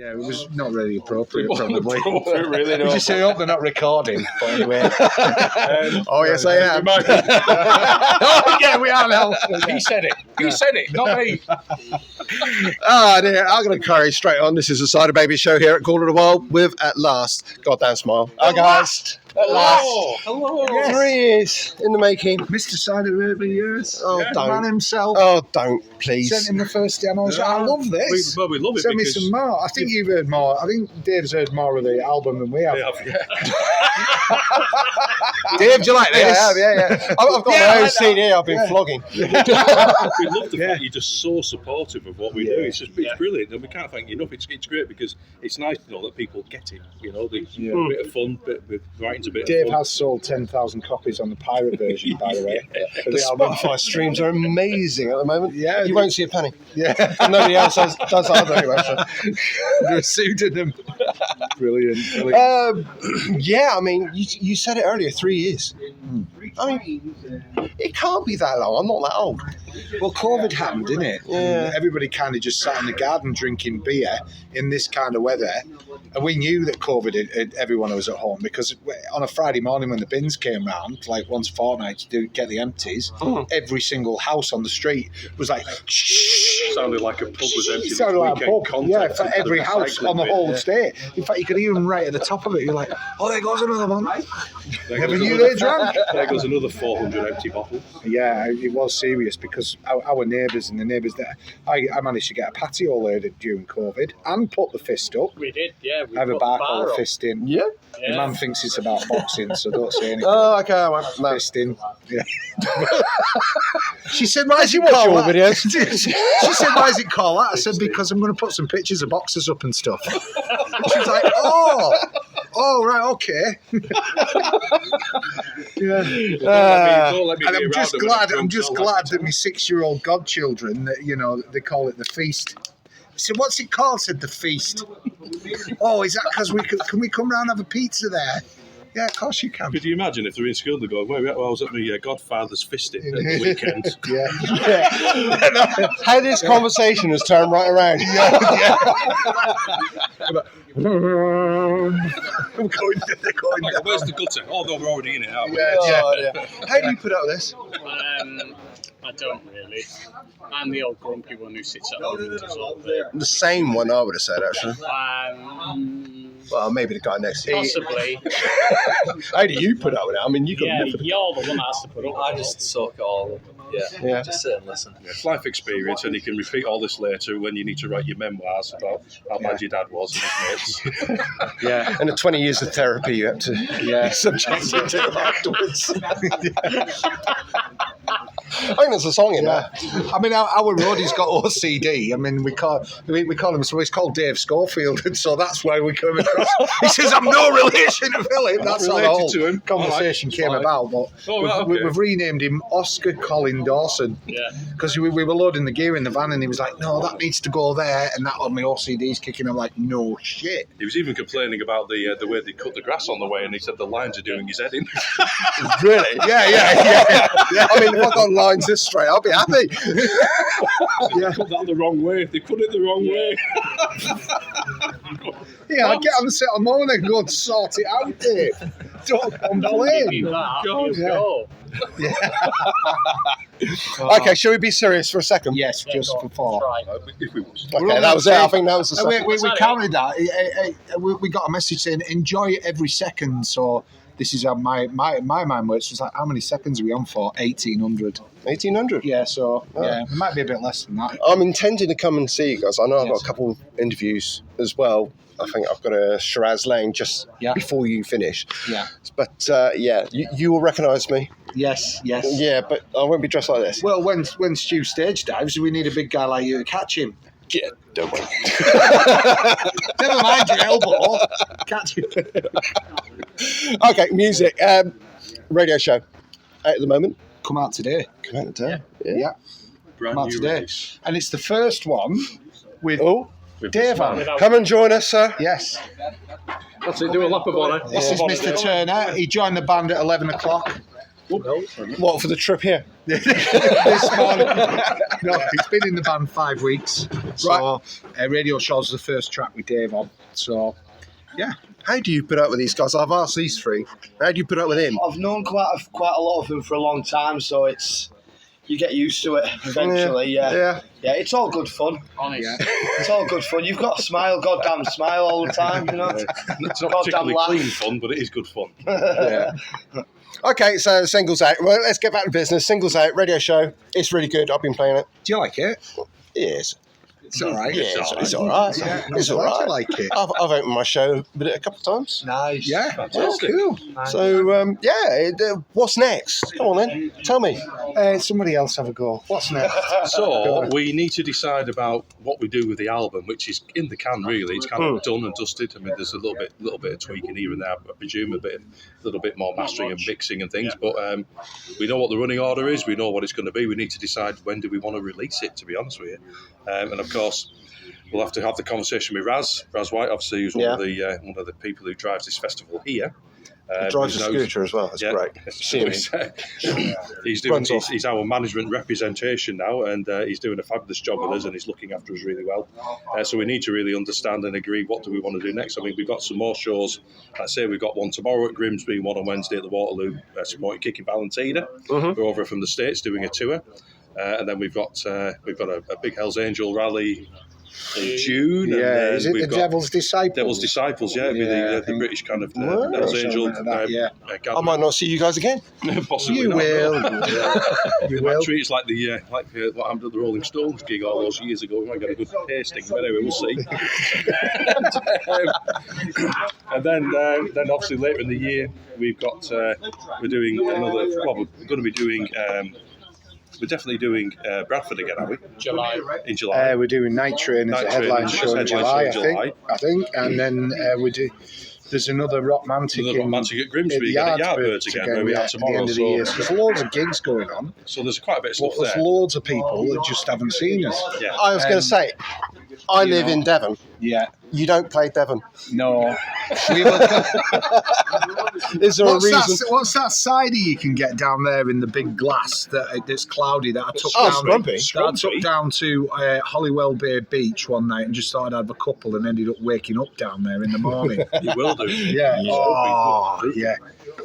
Yeah, it was not really appropriate, probably. Really, no. I just say, I hope they're not recording. But anyway. Oh, yes, I am. Oh, yeah, we are now. He said it. You said it, not me. Dear, I'm going to carry straight on. This is the Cyderbaby show here at Corner of the World with, at last, goddamn smile. Hi, guys. At last. Hello. Yes. 3 years in the making. Mr. Cyderbaby, yes. Oh, The don't. man himself. Oh, don't, please. Sent him the first demo. I love this. We love it Send me because some more. I think you've heard more. I think Dave's heard more of the album than we have. Dave, do you like this? Yeah. I've got my own CD I've been flogging. We love the fact you're just so supportive of what we do. It's brilliant, and we can't thank you enough. It's great because it's nice to know that people get it. You know, a bit of fun, writing's a bit Dave of fun. has sold 10,000 copies on the pirate version, by the way. For The album. Spotify streams are amazing at the moment. Yeah. You won't see a penny. Yeah. And nobody else does either anyway. So. Under a pseudonym. Brilliant. Yeah, I mean, you said it earlier, 3 years. I mean, it can't be that long. I'm not that old. Well, COVID happened, didn't it? Yeah. And everybody kind of just sat in the garden drinking beer in this kind of weather. And we knew that COVID, everyone was at home, because on a Friday morning when the bins came round, like once a fortnight to get the empties, every single house on the street was like, Sounded like a pub was empty. it sounded like a pub. Yeah, for Contact every the house recycling on the bit, whole yeah. estate. In fact, you could even right at the top of it, you're like, oh, there goes another one. There Never goes knew another- they drank. There goes another 400 empty bottles. Yeah, it was serious because our neighbours and the neighbours that I managed to get a patio loaded during COVID and put the fist up. We did, yeah. We I have a put bar the called bar a up. fist in. Yeah. The man thinks it's about boxing, so don't say anything. Oh, okay. I won't. No. Fist in. Yeah. She said, why is it watch called your that? videos? She said, why is it called that? I said, because I'm going to put some pictures of boxers up and stuff. And she was like, oh, right, okay. Yeah. Don't let me And be I'm around just them when glad. drunk, I'm just so glad that my 6-year-old godchildren, that they call it the feast. I said, "What's it called?" I said, "The feast." Oh, is that because can we come round and have a pizza there? Yeah, of course you can. Could you imagine if they're in school and they go, wait, I was at my godfather's fisting at the weekend. Yeah. How this conversation has turned right around. I'm going down. Where's the gutter? Oh, no, we're already in it, aren't we? Yeah. How do you put up with this? I don't really. I'm the old grumpy one who sits at home and does all the... The same one I would have said, actually. Well, maybe the guy next to you. Possibly. How do you put up with it? I mean, you got Yeah, you're the one that has to put up with I it. just soak it all up. Yeah. Just sit and listen. It's life experience, and you can repeat all this later when you need to write your memoirs about how bad your dad was and his mates. Yeah. And the 20 years of therapy you have to be subjected to afterwards. I think there's a song in there. I mean, our roadie's got OCD. I mean, we call him, so he's called Dave Schofield, and so that's why we come across. He says, I'm no relation to Philip. That's how the related whole to him. conversation came about. But we've renamed him Oscar Colin Dawson. Yeah. Because we were loading the gear in the van, and he was like, no, that needs to go there, and that on my OCD's kicking. I'm like, no shit. He was even complaining about the way they cut the grass on the way, and he said the lines are doing his head in. Really? Yeah. I mean, if I got lines this straight, I'll be happy. They cut that the wrong way. They cut it the wrong way. Yeah, I get on the set on morning and go and sort it out, Dave. Don't complain. Okay, shall we be serious for a second? Yes, just before. If we was. Okay, that was it. I think that was the second. We counted that. We got a message saying, enjoy every second. So this is how my mind works. It's like, how many seconds are we on for? 1,800. 1,800? Yeah, so yeah, it might be a bit less than that. I'm intending to come and see you guys. I know I've got a couple of interviews as well. I think I've got a Shiraz Lane just before you finish. Yeah. But you will recognise me. Yes. Yeah, but I won't be dressed like this. Well, when Stu stage dives, we need a big guy like you to catch him. Yeah, don't worry. Never mind your elbow. Catch him. Okay, music. Radio show out at the moment. Come out today. Yeah. Brand Come out new today. release. And it's the first one with With Dave on. Come and join us, sir. Yes. That's it, do a lap of honour. This is Mr. Turner. He joined the band at 11 o'clock. What, for the trip here? This morning. No, he's been in the band 5 weeks. So Radio Show's the first track with Dave on. So, yeah. How do you put up with these guys? I've asked these three. How do you put up with him? I've known quite a lot of them for a long time, so you get used to it eventually. Yeah. It's all good fun. Honest. Yeah. It's all good fun. You've got to smile, goddamn smile all the time, you know. It's not Goddamn particularly laugh. clean fun, but it is good fun. Yeah. Okay, so singles out. Well, let's get back to business. Singles out, radio show. It's really good. I've been playing it. Do you like it? Yes. It's all right. Yeah, it's all right. Yeah, It's all I right. like it. I've opened my show with it a couple of times. Nice. Yeah, Fantastic. cool. So, what's next? Come on then. Tell me. Somebody else have a go. What's next? So we need to decide about what we do with the album, which is in the can really. It's kind of done and dusted. I mean, there's a little bit of tweaking here and there. I presume a little bit more mastering and mixing and things. But we know what the running order is. We know what it's going to be. We need to decide when do we want to release it. To be honest with you, and of course, we'll have to have the conversation with Raz White, obviously, who's one of the people who drives this festival here. He drives a scooter as well. That's great. He's our management representation now, and he's doing a fabulous job with us, and he's looking after us really well. So we need to really understand and agree what do we want to do next. I mean, we've got some more shows. I say we've got one tomorrow at Grimsby, one on Wednesday at the Waterloo, supporting Kicking Valentina. We're over from the States doing a tour, and then we've got a big Hells Angel rally in June. Yeah, and is it the Devil's Disciples? Devil's Disciples, yeah, with the British kind of Hells Angel. I might not see you guys again. Possibly You not. will. You might treat us like what happened at the Rolling Stones gig all those years ago. We might get a good tasting, but anyway, we'll see. And then obviously later in the year we're doing another. Well, we're going to be doing. We're definitely doing Bradford again, are we? In July. We're doing Night Train as a headline show in July, I think. And then we do. There's another Rockmantic at Grimsby, at at Yardbirds again, where we are at tomorrow. the end of the year. So there's loads of gigs going on. So there's quite a bit of stuff But there's there. loads of people that just haven't seen us. Yeah. I was going to say, I live in Devon. Yeah. You don't play Devon. No. Is there a reason? What's that cider you can get down there in the big glass that's cloudy that I took down to Hollywell Bay Beach one night and just thought I'd have a couple and ended up waking up down there in the morning. You will do. Yeah.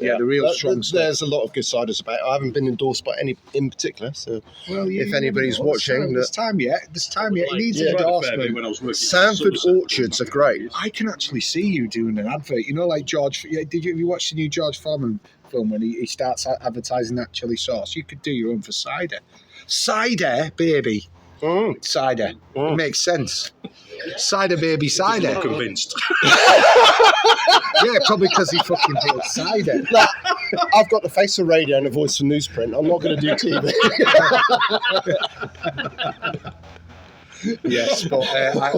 Yeah, the real strong stuff. There's a lot of good ciders about. I haven't been endorsed by any in particular, so if anybody's watching, there's time yet. It needs an When I endorsement. was working Sanford Orchards are great. I can actually see you doing an advert. You know, like George. Yeah, have you watched the new George Foreman film when he starts advertising that chili sauce? You could do your own for cider. Cyderbaby. Cider. It makes sense. Cyderbaby cider. I'm convinced. Yeah, probably because he fucking hates cider. Like, I've got the face of radio and the voice of newsprint. I'm not going to do TV. Yes, but I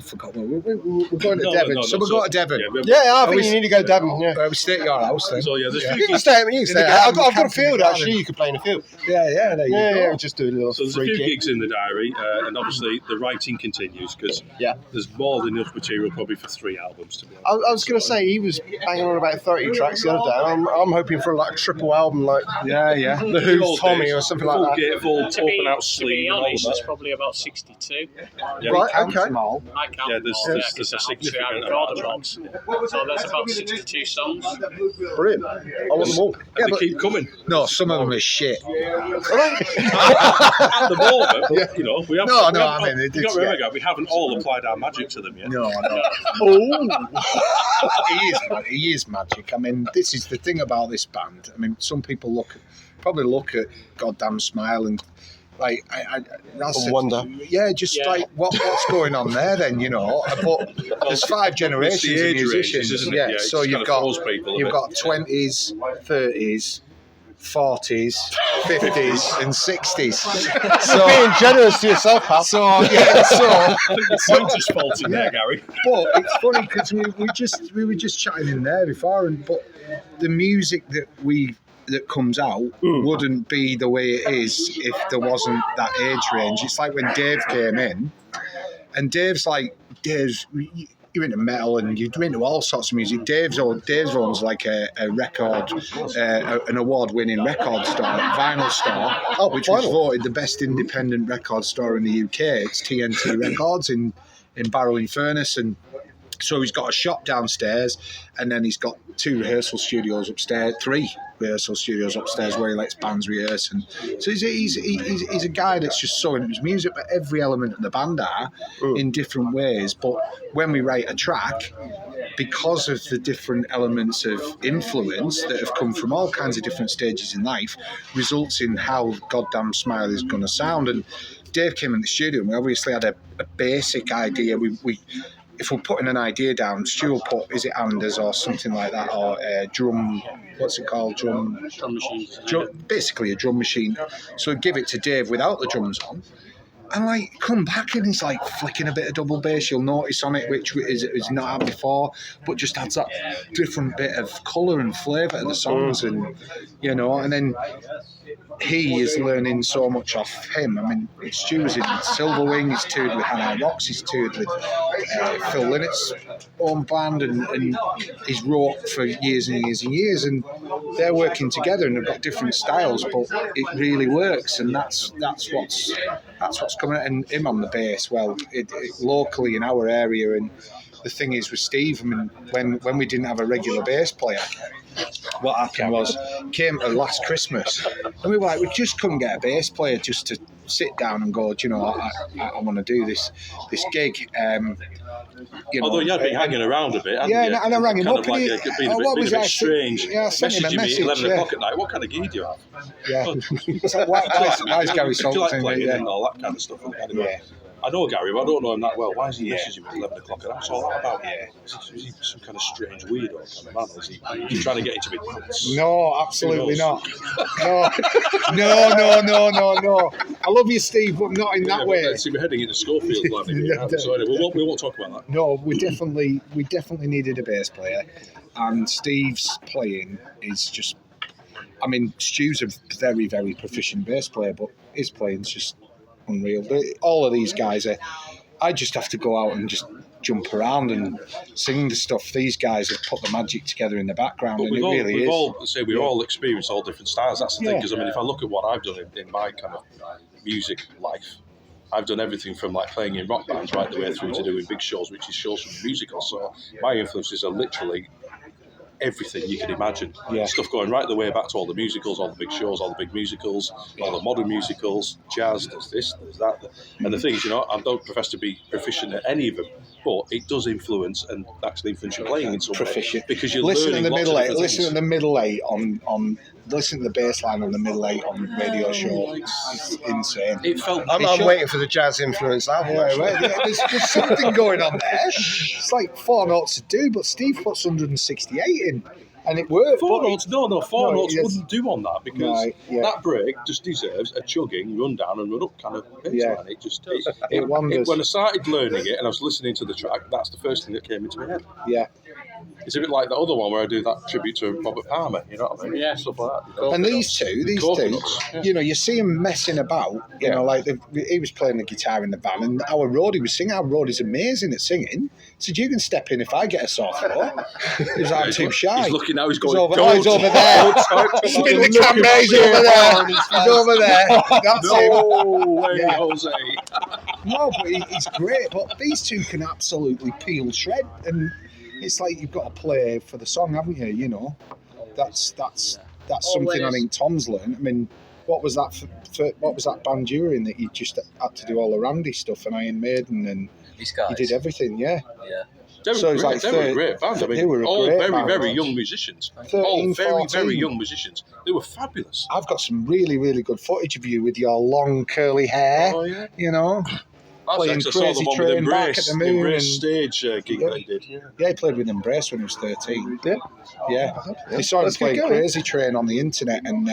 forgot. We're going to Devon. So we're going to Devon. I think you need to go Devon. Yeah. We stay at your house then. So yeah, there's You can stay. I've got a field actually. You could play in a field. Yeah, there you go. Yeah. Just do a little So there's a free few gig. gigs in the diary, and obviously the writing continues because there's more than enough material probably for 3 albums to be honest. I was going to say he was banging on about 30 tracks the other day. I'm hoping for like a triple album, like Yeah. The Who's Tommy or something like that. Get full To open out be sleeve and all honest, of there's that. probably about 62. Yeah. Right, Count okay. them all. I count Yeah, them all, there's because a obviously I significant record a amount. lot. So there's about 62 songs. Brilliant. I want them all. And they keep coming. No, some of them are shit. At the moment, you know, we have. No, we have, I mean, you got to remember, we haven't all applied our magic to them yet. No. He is magic. I mean, this is the thing about this band. I mean, some people probably look at Goddamn Smile and like, that's wonder. Yeah, just like what's going on there then, you know? But there's 5 generations It's the of age musicians, ranges, isn't it? Yeah, so it's you've kind of throws people a bit. 20s, 30s. 40s, 50s, and 60s. So being generous to yourself, pal. You're just faulting there, Gary. But it's funny because we were just chatting in there before, but the music that comes out wouldn't be the way it is if there wasn't that age range. It's like when Dave came in, and Dave's you're into metal and you're into all sorts of music. Dave's owns like a record, an award-winning record store, vinyl store, which was voted the best independent record store in the UK. It's TNT Records in Barrow-in-Furness, and so he's got a shop downstairs, and then he's got 2 rehearsal studios upstairs, 3 rehearsal studios upstairs where he lets bands rehearse. And so he's a guy that's just so into his music, but every element of the band are in different ways. But when we write a track, because of the different elements of influence that have come from all kinds of different stages in life, results in how Goddamn Smile is going to sound. And Dave came in the studio, and we obviously had a basic idea. If we're putting an idea down, Stu will put, is it Anders or something like that, or drum, what's it called? Drum machine. Basically a drum machine. So we'd give it to Dave without the drums on. And like, come back and he's like flicking a bit of double bass, you'll notice on it, which is not had before, but just adds that different bit of colour and flavour to the songs. And, and then he is learning so much off him. I mean, Stu was in Silverwing, he's toured with Hannah Rocks, he's toured with Phil Lynnett's own band, and he's wrote for years and years and years, and they're working together and they've got different styles, but it really works, and that's what's coming out. And him on the bass, well, it locally in our area. And the thing is with Steve, I mean, when we didn't have a regular bass player, what happened was, came to last Christmas, and we were like, we just couldn't get a bass player just to sit down and go, I want to do this gig. Although you had been hanging around a bit, and I rang him up. Like been a bit strange. Yeah, I sent him a message. 11 o'clock at night. What kind of gig do you have? Yeah. So why is Gary Do you like Salton? playing and all that kind of stuff? Anyway, I know Gary, but I don't know him that well. Why is he messaging me at 11 o'clock? And that's all that about. Is he some kind of strange weirdo kind of man? Is he trying to get into me pants? No, absolutely not. No. I love you, Steve, but not in that way. See, we're heading into Schofield. So anyway, we won't talk about that. No, we definitely needed a bass player, and Steve's playing is just. I mean, Stu's a very, very proficient bass player, but his playing's just unreal. All of these guys I just have to go out and just jump around and sing the stuff. These guys have put the magic together in the background, and we've all experienced all different styles. That's the thing, because I mean, if I look at what I've done in my kind of music life, I've done everything from like playing in rock bands right the way through to doing big shows, which is shows from the musical. So my influences are literally everything you can imagine. Stuff going right the way back to all the musicals, all the big shows, all the big musicals, all the modern musicals, jazz, there's this, there's that. And the thing is, I don't profess to be proficient at any of them, but it does influence and actually influence your playing in some way. Because you're learning listen to the middle eight on listen to the bass line on the middle eight on radio show. It's insane. I'm waiting for the jazz influence. There's something going on there. It's like 4 notes to do, but Steve puts 168 in, and it worked. 4 notes wouldn't do on that, because that break just deserves a chugging, run down and run up kind of bass line. It just it wonders. When I started learning it and I was listening to the track, that's the first thing that came into my head. Yeah. It's a bit like the other one where I do that tribute to Robert Palmer, you know what I mean? Yeah. Stuff like that. And these two, you see him messing about, like he was playing the guitar in the band, and our roadie was singing. Our roadie's amazing at singing. So you can step in if I get a sore throat. He was like, I'm too shy. He's looking now, he's going, he's over there. Spin the camera, he's over there. He's over there. That's him. Jose. No, but he's great. But these two can absolutely peel shred, and it's like you've got to play for the song, haven't you? That's something I think Tom's learned. I mean, what was that band you were in that you just had to do all the Randy stuff and Iron Maiden, and you did everything? They were a great band. I mean, they were all very, band, very young musicians. 13, very, 14. very young musicians. They were fabulous. I've got some really, really good footage of you with your long curly hair. Oh, yeah. Playing Crazy Train back at the Moon. Embrace stage gig that he did. Yeah, he played with Embrace when he was 13. Yeah. He saw him playing Crazy Train on the internet, and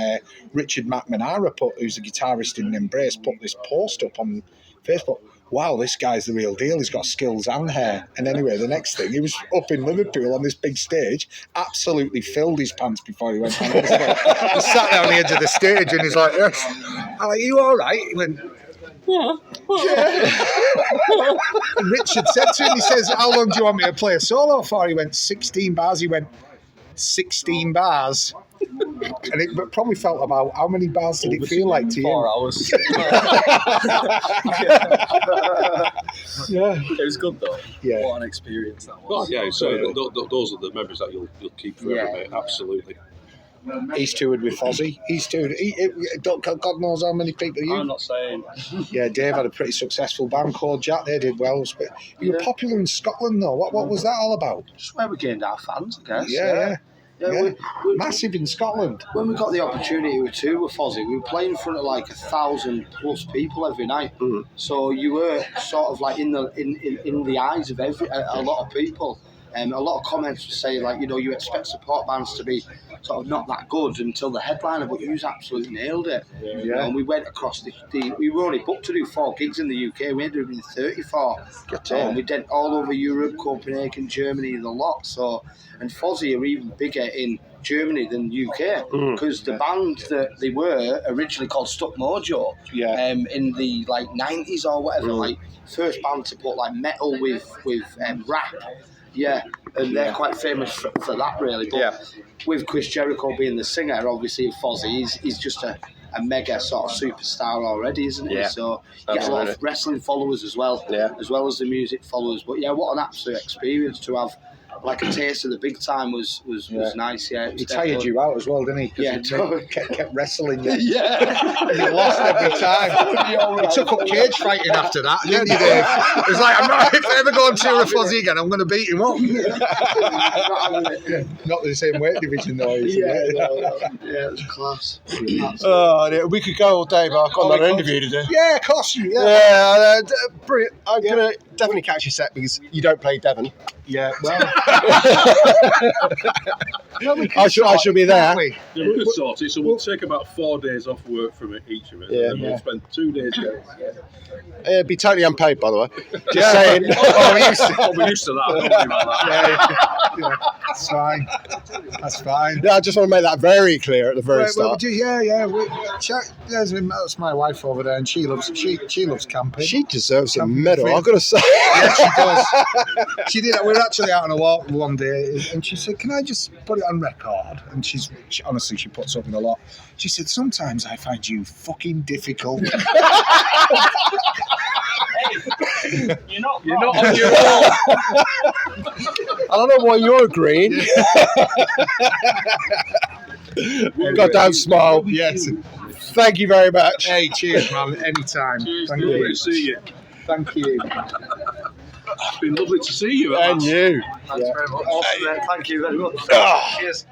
Richard McNamara, who's a guitarist in Embrace, put this post up on Facebook. Wow, this guy's the real deal. He's got skills and hair. And anyway, the next thing, he was up in Liverpool on this big stage, absolutely filled his pants before he went on the stage. He sat down on the edge of the stage and he's like, yes. I'm like, you all right? He went, And Richard said to him, he says, how long do you want me to play a solo for? He went, 16 bars. He went, 16 bars. And it probably felt about, how many bars did it feel like to you? 4 hours. Yeah. It was good though. Yeah. What an experience that was. Well, yeah, so those are the memories that you'll keep forever, Yeah. mate. Absolutely. He's toured with Fozzy. He's toured. God knows how many people I'm you. not saying. Yeah, Dave had a pretty successful band called Jack. They did well. But you were popular in Scotland, though. What was that all about? Just where we gained our fans, I guess. Yeah. Yeah, Massive in Scotland. when we got the opportunity to tour with Fozzy, we were playing in front of like 1,000+ people every night. So you were sort of like in the eyes of a lot of people. A lot of comments would say like, you expect support bands to be sort of not that good until the headliner, but you absolutely nailed it. And we went across we were only booked to do 4 gigs in the UK. We ended up doing 34. And we did all over Europe, Copenhagen, Germany, the lot. So, and Fozzy are even bigger in Germany than UK because the band that they were originally called Stuck Mojo in the like 90s or whatever, like first band to put like metal with rap. Yeah, and they're quite famous for that, really. But with Chris Jericho being the singer, obviously, Fozzy, he's just a mega sort of superstar already, isn't he? So you get a lot of wrestling followers as well, as well as the music followers. But yeah, what an absolute experience to have. Like a taste of the big time was nice. Yeah, He tired you out as well, didn't he? 'Cause Yeah, he totally. kept wrestling you. Yeah, And you lost every time. You took up cage fighting after that, didn't you, Dave? It was like, if I ever go on tour with Fozzy again, I'm going to beat him up. Not the same weight division, though. yeah, it was class. Oh, we could go all day, but I've got another interview to do. Yeah, of course. Brilliant. I'm going to definitely catch your set because you don't play Devon. Yeah, well. I shall be there. Yeah, we could sort it. So we'll take about 4 days off work from each of us. Yeah. And then we'll spend 2 days together. It'd be totally unpaid, by the way. Just saying. We're used to that. Don't worry about that. Yeah, that's fine. That's fine. Yeah, I just want to make that very clear at the very start. That's my wife over there, and she loves camping. She deserves a Camping medal, free. I've got to say. Yeah, she does. She did. We were actually out on a walk one day, and she said, "Can I just put it on record?" And honestly, she puts up with a lot. She said, "Sometimes I find you fucking difficult." You're not You're not on your own. I don't know why you're agreeing. Goddamn smile. Yes. Thank you very much. Hey, cheers, man. Anytime. Thank Lovely you. to see you. Thank you. It's been lovely to see you. And you. Thanks very much. Awesome, mate. Thank you very much. Ah. Cheers.